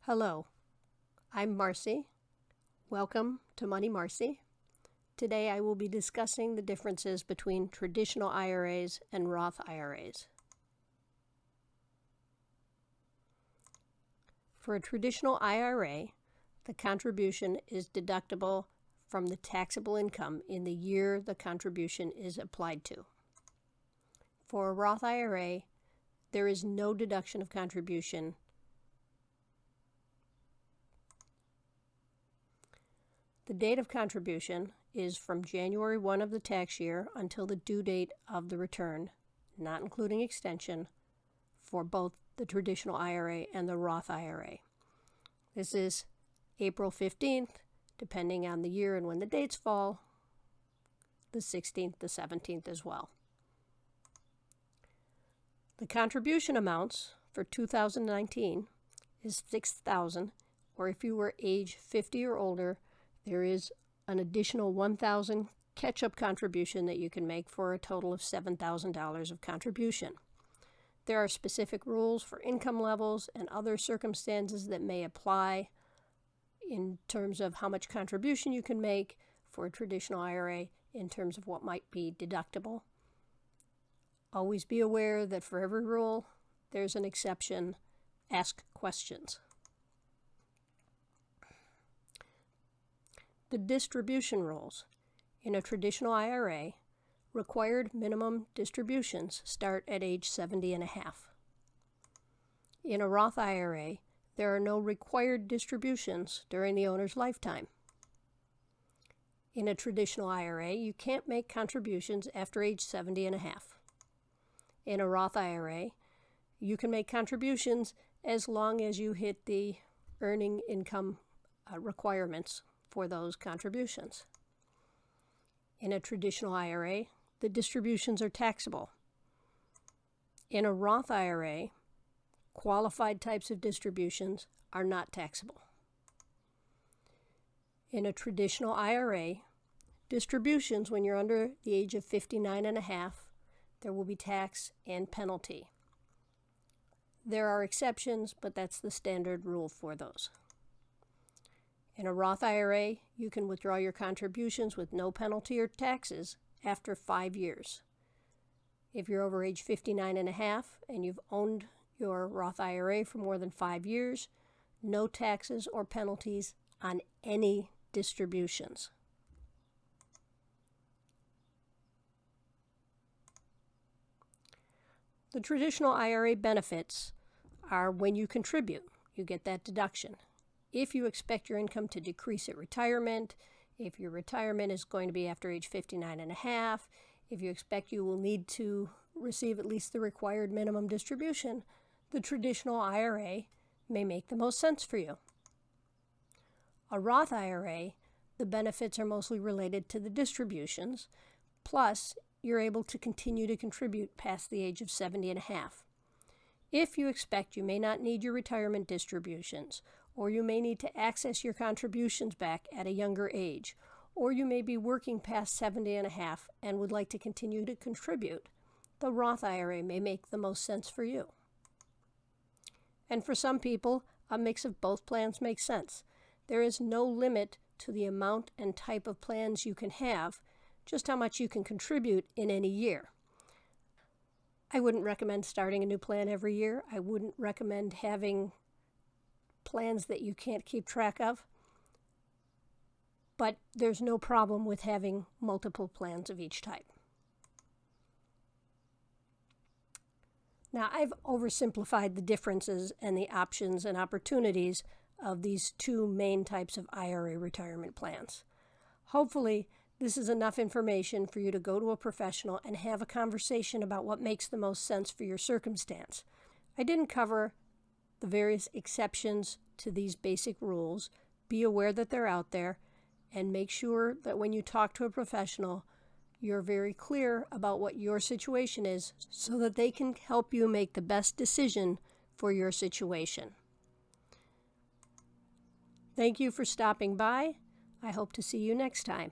Hello, I'm Marcy. Welcome to MoneyMarci. Today I will be discussing the differences between traditional IRAs and Roth IRAs. For a traditional IRA, the contribution is deductible from the taxable income in the year the contribution is applied to. For a Roth IRA, there is no deduction of contribution. The date of contribution is from January 1 of the tax year until the due date of the return, not including extension, for both the traditional IRA and the Roth IRA. This is April 15th, depending on the year and when the dates fall, the 16th, the 17th as well. The contribution amounts for 2019 is $6,000, or if you were age 50 or older, there is an additional $1,000 catch-up contribution that you can make for a total of $7,000 of contribution. There are specific rules for income levels and other circumstances that may apply in terms of how much contribution you can make for a traditional IRA in terms of what might be deductible. Always be aware that for every rule, there's an exception. Ask questions. The distribution rules. In a traditional IRA, required minimum distributions start at age 70 and a half. In a Roth IRA, there are no required distributions during the owner's lifetime. In a traditional IRA, you can't make contributions after age 70 and a half. In a Roth IRA, you can make contributions as long as you hit the earning income requirements for those contributions. In a traditional IRA, the distributions are taxable. In a Roth IRA, qualified types of distributions are not taxable. In a traditional IRA, distributions when you're under the age of 59 and a half, there will be tax and penalty. There are exceptions, but that's the standard rule for those. In a Roth IRA, you can withdraw your contributions with no penalty or taxes after 5 years. If you're over age 59 and a half and you've owned your Roth IRA for more than 5 years, no taxes or penalties on any distributions. The traditional IRA benefits are when you contribute, you get that deduction. If you expect your income to decrease at retirement, if your retirement is going to be after age 59 and a half, if you expect you will need to receive at least the required minimum distribution, the traditional IRA may make the most sense for you. A Roth IRA, the benefits are mostly related to the distributions, plus you're able to continue to contribute past the age of 70 and a half. If you expect you may not need your retirement distributions, or you may need to access your contributions back at a younger age, or you may be working past 70 and a half and would like to continue to contribute, the Roth IRA may make the most sense for you. And for some people, a mix of both plans makes sense. There is no limit to the amount and type of plans you can have, just how much you can contribute in any year. I wouldn't recommend starting a new plan every year. I wouldn't recommend having plans that you can't keep track of. But there's no problem with having multiple plans of each type. Now, I've oversimplified the differences and the options and opportunities of these two main types of IRA retirement plans. Hopefully, this is enough information for you to go to a professional and have a conversation about what makes the most sense for your circumstance. I didn't cover the various exceptions to these basic rules. Be aware that they're out there, and make sure that when you talk to a professional, you're very clear about what your situation is so that they can help you make the best decision for your situation. Thank you for stopping by. I hope to see you next time.